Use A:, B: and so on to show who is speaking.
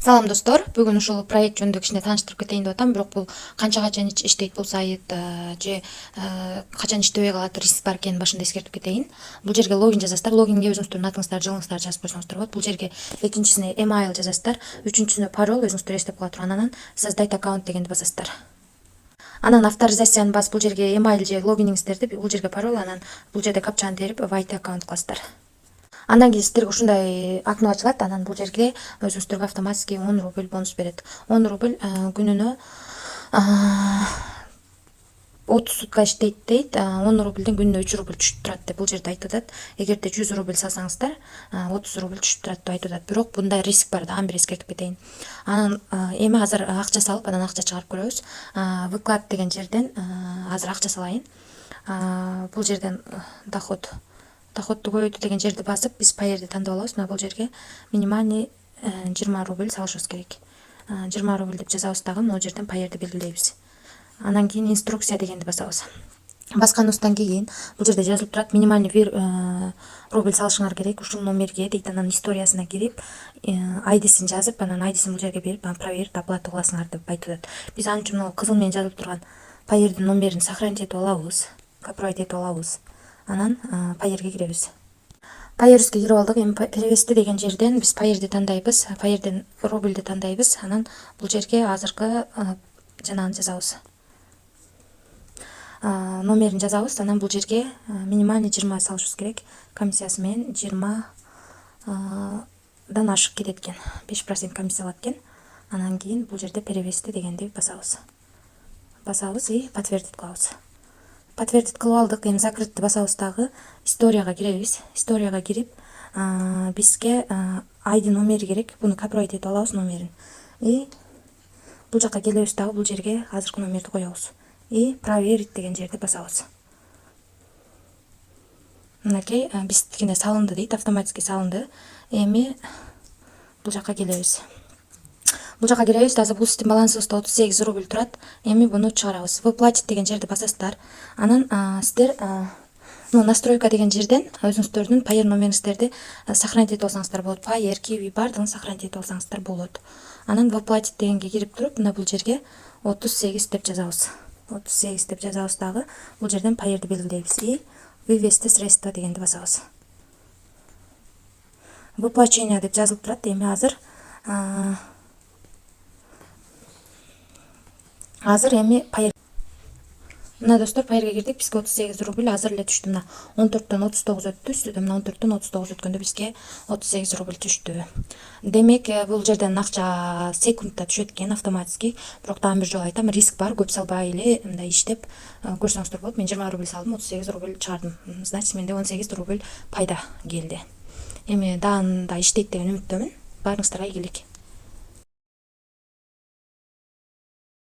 A: Салам достор, бүгүн ушул проект жөнүндө кичине тааныштырып кетейин деп атам, бирок бул канчага чейин иштейт бул сайт же качан иштебей калат, риск бар экенин башында эскертип кетейин. Бул жерге логин жазасыздар, логинге өзүңүздөрдүн атыңыздарды, жылыңыздарды жазып койсоңуздар болот. Бул жерге экинчисине email жазасыздар, үчүнчүсүнө пароль өзүңүздөр эстеп кала турган, анан создать аккаунт дегенди басасыздар. Анан авторизацияны басып бул жерге email же логиниңиздерди бул жерге пароль, анан бул жерде капчаны терип white аккаунт кыласыздар. Андан кийин сиздерге ушундай окно ачылат, анан бул жерге өзүңүздөргө автоматически 10 рубль бонус берет. 10 рубль күнүнө 30 сутка иштейт дейт. 10 рубльден күнүнө 3 рубль түшүп турат деп бул жерде айтып атат. Эгерде 100 рубль салсаңыздар, 30 рубль түшүп турат деп айтып атат. Бирок бундай риск бар да, аны бир эскертип кетейин. Анан эми азыр акча салып, анан акча чыгарып көрөбүз. Выклад деген жерден азыр акча салайын. Бул жерден доходду көбөйтүү деген жерди басып, биз Payeer'ди тандап алабыз. Мына бул жерге минимальный 20 рубль салышыбыз керек. 20 рубль деп жазабыз дагы, могу жерден Payeer'ди белгилейбиз. Андан кийин инструкция дегенди басабыз. Басканыбыздан кийин бул жерде жазылып турат, минимальный 1 рубль салышыңар керек ушул номерге дейт. Анан историясына кирип, айдисин жазып, анан айдисин бул жерге берип, анан проверить оплату кыласыңар деп айтып атат. Биз ал үчүн могу кызыл менен жазылып турган Payeer'дин номерин сохранить этип алабыз, копировать этип алабыз. Анан Payeer'ге киребиз. Payeer'ге кирип алдык. Эми перевести деген жерден биз Payeer'ди тандайбыз, Payeer'ден рубльди тандайбыз. Анан бул жерге азыркы жанагыны жазабыз. Номерин жазабыз. Анан бул жерге минимальный 20 салышыбыз керек. Комиссиясы менен 20дан ашык кетет экен. 5% комиссия алат экен. Анан кийин бул жерде перевести дегенди басабыз. Басабыз и подтвердить кылабыз. Подтвердить кылып алдык. Эми закрытты басабыз дагы. Историяга киребиз. Историяга кирип, бизге ID номери керек. Буну копировать этип алабыз номерин. И бул жака келебиз дагы, бул жерге азыркы номерди коебуз. И проверить деген жерди басабыз. Мынакей биздикине салынды дейт, автоматически салынды. Эми бул жака келебиз. Бул жака киребиз. Азыр бул сиздин балансыңызда 38 рубль турат. Эми буну чыгарабыз. Выплатить деген жерди басасыздар. Анан сиздер настройка деген жерден өзүңүздөрдүн Payeer номериңиздерди сохранить этип алсаңыздар болот. Payeer, Kiwi бардыгын сохранить этип алсаңыздар болот. Анан выплатить дегенге кирип туруп, мына бул жерге 38 деп жазабыз. 38 деп жазабыз дагы. Бул жерден Payeer'ди белгилейбиз и вывести средства дегенди басабыз. Выплачение деп жазылып турат. Эми азыр Payeer. Мына достор, Payeer'ге кирдик. Бизге 38 рубль азыр эле түштү. Мына 14төн 39 өттү. Үстүдө мына 14төн 39 өткөндө бизге 38 рубль түштү. Демек, бул жерден акча секундта түшөт экен автоматически. Бирок дагы бир жолу айтам, риск бар. Көп салбай эле мындай иштеп көрсөңүздөр болот. Мен 20 рубль салдым, 38 рубль чыгардым. Значит, менде 18 рубль пайда келди. Эми дагы иштейт деген үмүттөмүн. Баарыңыздарга ийгилик.